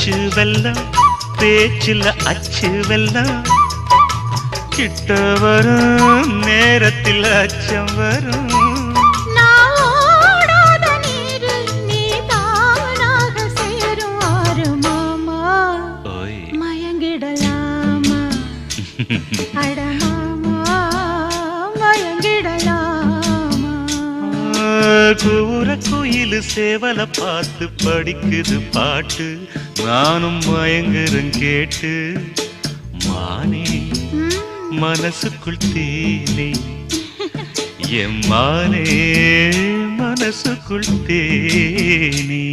அச்சு வெல்லம் பேச்சில் அச்சு வெல்லம் கிட்ட வரும் நேரத்தில் அச்சம் வரும் கூற குயிலு சேவல பார்த்து படிக்குது பாட்டு நானும் மயங்குறேன் கேட்டு மானே மனசுக்குள் தேனே என் மானே மனசுக்குள் தேனே